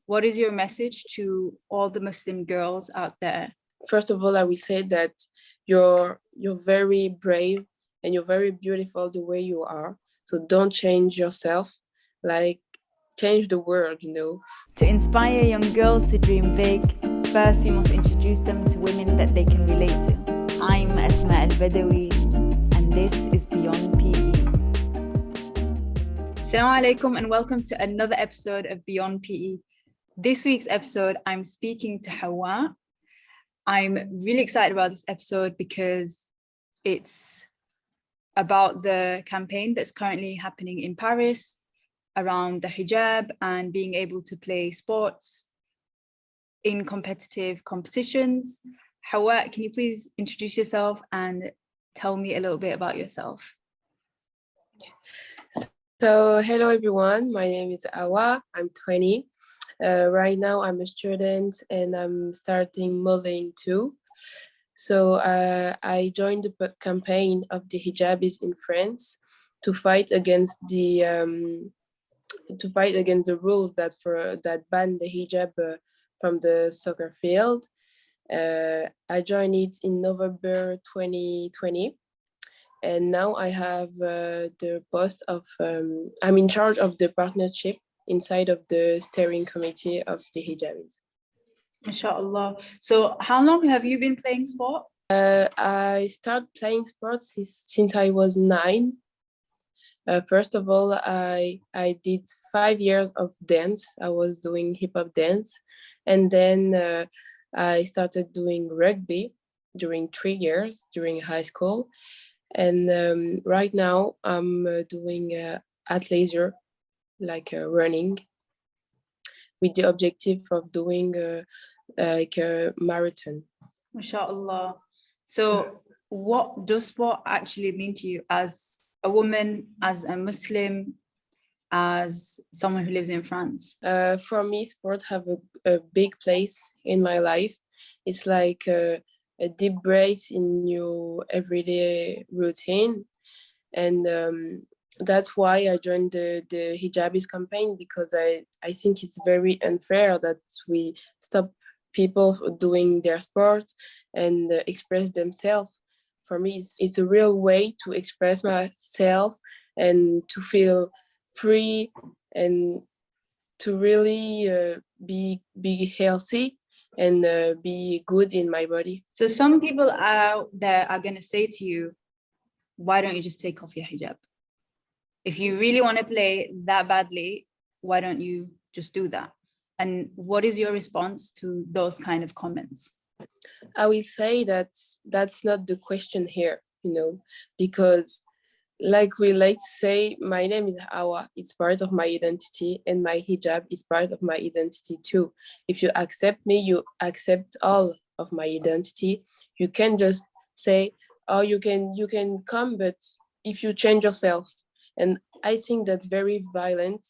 what is your message to all the Muslim girls out there? First of all, I will say that you're very brave and you're very beautiful the way you are. So don't change yourself, like change the world, To inspire young girls to dream big, first you must introduce them to women that they can relate to. I'm Asma Al-Badawi and this is Beyond PE. Assalamu alaikum and welcome to another episode of Beyond PE. This week's episode, I'm speaking to Hawa. I'm really excited about this episode because it's about the campaign that's currently happening in Paris around the hijab and being able to play sports in competitive competitions. Hawa, can you please introduce yourself and tell me a little bit about yourself? So hello everyone, my name is Hawa, I'm 20. Right now I'm a student and I'm starting modeling too. So I joined the campaign of the hijabis in France to fight against the rules that ban the hijab from the soccer field. I joined it in November 2020. And now I have the post of, I'm in charge of the partnership inside of the steering committee of the hijabis. MashaAllah. So how long have you been playing sport? I started playing sports since I was 9. First of all, I did 5 years of dance. I was doing hip hop dance. And then I started doing rugby during 3 years during high school. And right now I'm doing athleisure, like running, with the objective of doing like a marathon. MashaAllah. So what does sport actually mean to you as a woman, as a Muslim, as someone who lives in France? For me, sport have a big place in my life. It's like a deep breath in your everyday routine. And that's why I joined the hijabis campaign, because I think it's very unfair that we stop people doing their sport and express themselves. For me, it's a real way to express myself and to feel free and to really be healthy and be good in my body. So some people out there are going to say to you, why don't you just take off your hijab? If you really want to play that badly, why don't you just do that? And what is your response to those kind of comments? I will say that that's not the question here, because like we like to say, my name is Hawa, it's part of my identity, and my hijab is part of my identity too. If you accept me, you accept all of my identity. You can just say, oh, you can come, but if you change yourself. And I think that's very violent,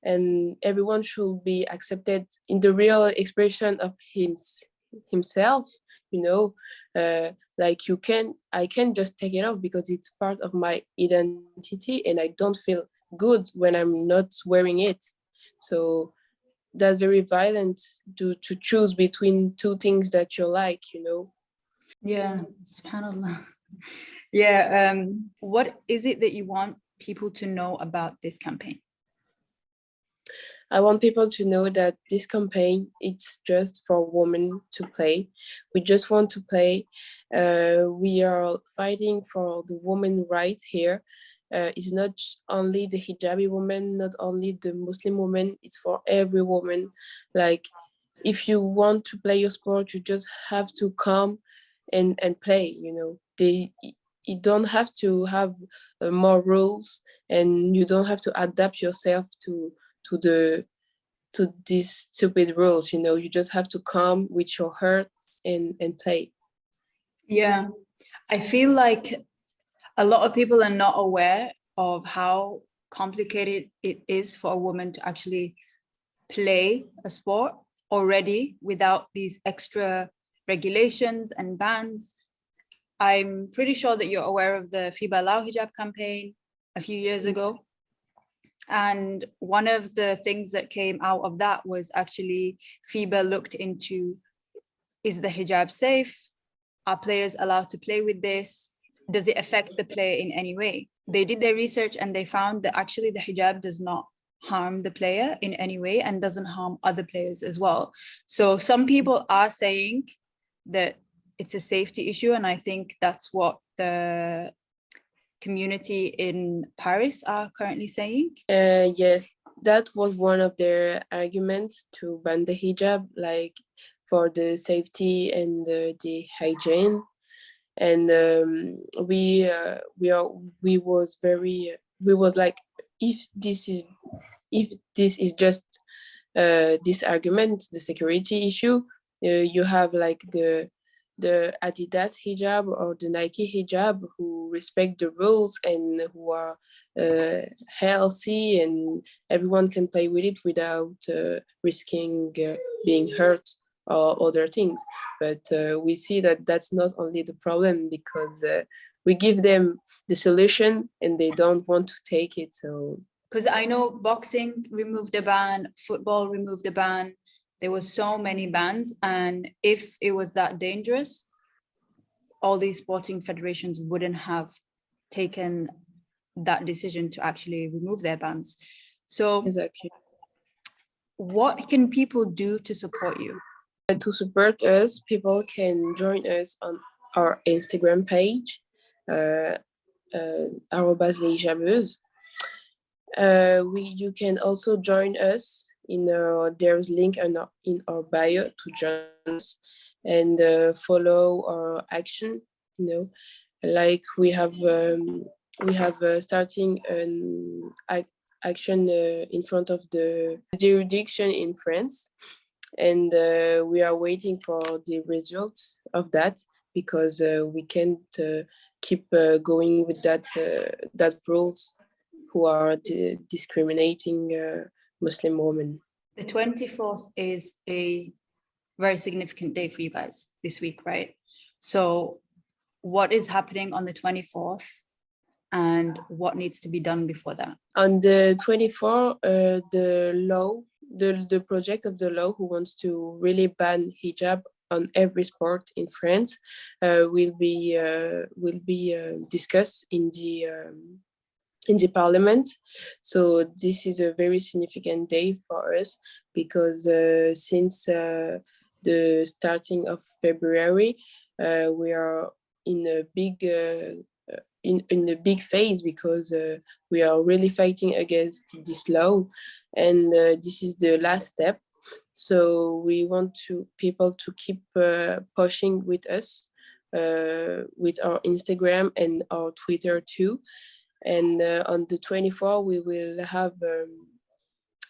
and everyone should be accepted in the real expression of himself, like I can just take it off because it's part of my identity and I don't feel good when I'm not wearing it. So that's very violent to choose between two things that you like, Yeah, subhanallah. Yeah, what is it that you want people to know about this campaign? I want people to know that this campaign, it's just for women to play. We just want to play. We are fighting for the woman right here. It's not only the hijabi woman, not only the Muslim woman, it's for every woman. Like, if you want to play your sport, you just have to come and play, you don't have to have more rules, and you don't have to adapt yourself to these stupid rules. You just have to come with your heart and play. Yeah, I feel like a lot of people are not aware of how complicated it is for a woman to actually play a sport already without these extra regulations and bans. I'm pretty sure that you're aware of the Fiba Lao Hijab campaign a few years ago. And one of the things that came out of that was actually FIBA looked into, is the hijab safe? Are players allowed to play with this? Does it affect the player in any way? They did their research and they found that actually the hijab does not harm the player in any way and doesn't harm other players as well. So some people are saying that it's a safety issue, and I think that's what the community in Paris are currently saying. Yes, that was one of their arguments to ban the hijab, like for the safety and the hygiene. And we was like, if this is just this argument, the security issue, you have like the Adidas hijab or the Nike hijab who respect the rules and who are healthy, and everyone can play with it without risking being hurt or other things. But we see that that's not only the problem, because we give them the solution and they don't want to take it. So because I know boxing removed a ban, football removed a ban. There was so many bans, and if it was that dangerous, all these sporting federations wouldn't have taken that decision to actually remove their bans. So exactly. what can people do to support you? To support us, people can join us on our Instagram page, @Hijabeuse. You can also join us there's link in our bio to join us and follow our action. Like we have starting an action in front of the jurisdiction in France, and we are waiting for the results of that, because we can't keep going with that rules who are discriminating Muslim women. The 24th is a very significant day for you guys this week, right? So what is happening on the 24th and what needs to be done before that? On the 24th, the project of the law who wants to really ban hijab on every sport in France will be discussed in the parliament. So this is a very significant day for us, because since the starting of February, we are in a big in a big phase, because we are really fighting against this law, and this is the last step. So we want people to keep pushing with us with our Instagram and our Twitter too. And on the 24th, we will have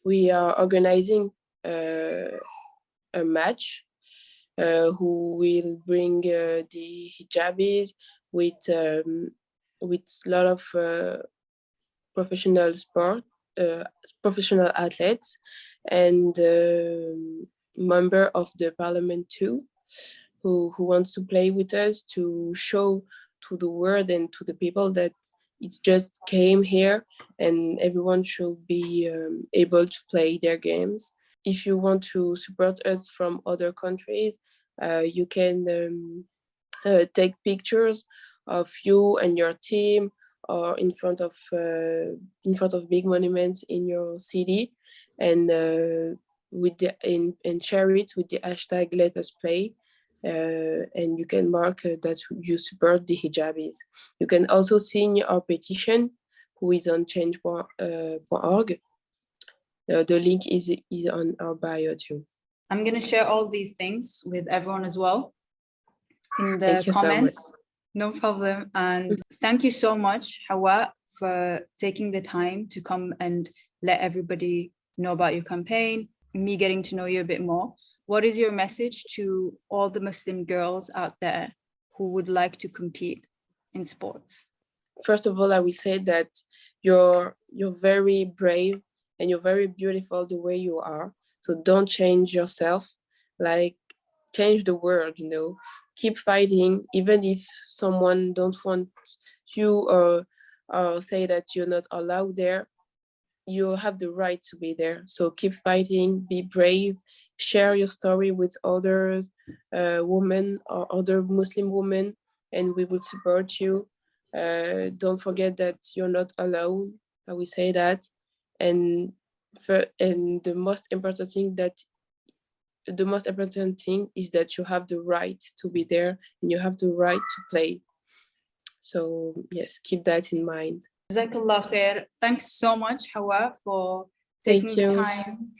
we are organizing a match who will bring the hijabis with a lot of professional athletes and member of the parliament too, who wants to play with us, to show to the world and to the people that it just came here and everyone should be able to play their games. If you want to support us from other countries, you can take pictures of you and your team, or in front of big monuments in your city, and share it with the hashtag Let Us Play. And you can mark that you support the hijabis. You can also sign our petition, who is on change.org. The link is on our bio too. I'm going to share all these things with everyone as well in the Thank you comments. so much. No problem. And thank you so much, Hawa, for taking the time to come and let everybody know about your campaign, me getting to know you a bit more. What is your message to all the Muslim girls out there who would like to compete in sports? First of all, I will say that you're very brave and you're very beautiful the way you are. So don't change yourself, like change the world, Keep fighting, even if someone don't want you or say that you're not allowed there. you have the right to be there. So keep fighting, be brave, share your story with other women or other Muslim women, and we will support you. Don't forget that you're not alone. I will say that. And the most important thing is that you have the right to be there and you have the right to play. So yes, keep that in mind. Jazakallah khair. Thanks so much, Hawa, for taking the time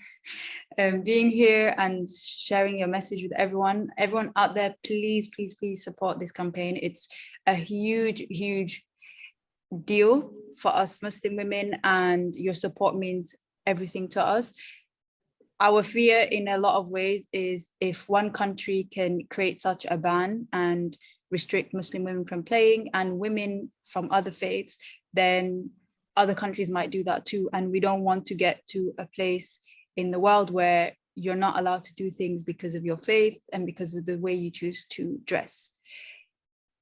being here and sharing your message with everyone. Everyone out there, please, please, please support this campaign. It's a huge, huge deal for us Muslim women, and your support means everything to us. Our fear in a lot of ways is if one country can create such a ban and restrict Muslim women from playing and women from other faiths, then other countries might do that too. And we don't want to get to a place in the world where you're not allowed to do things because of your faith and because of the way you choose to dress.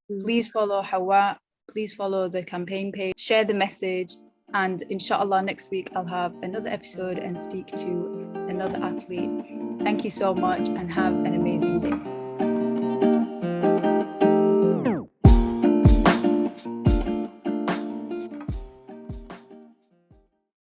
Please follow Hawa, please follow the campaign page, share the message, and inshallah next week I'll have another episode and speak to another athlete. Thank you so much and have an amazing day.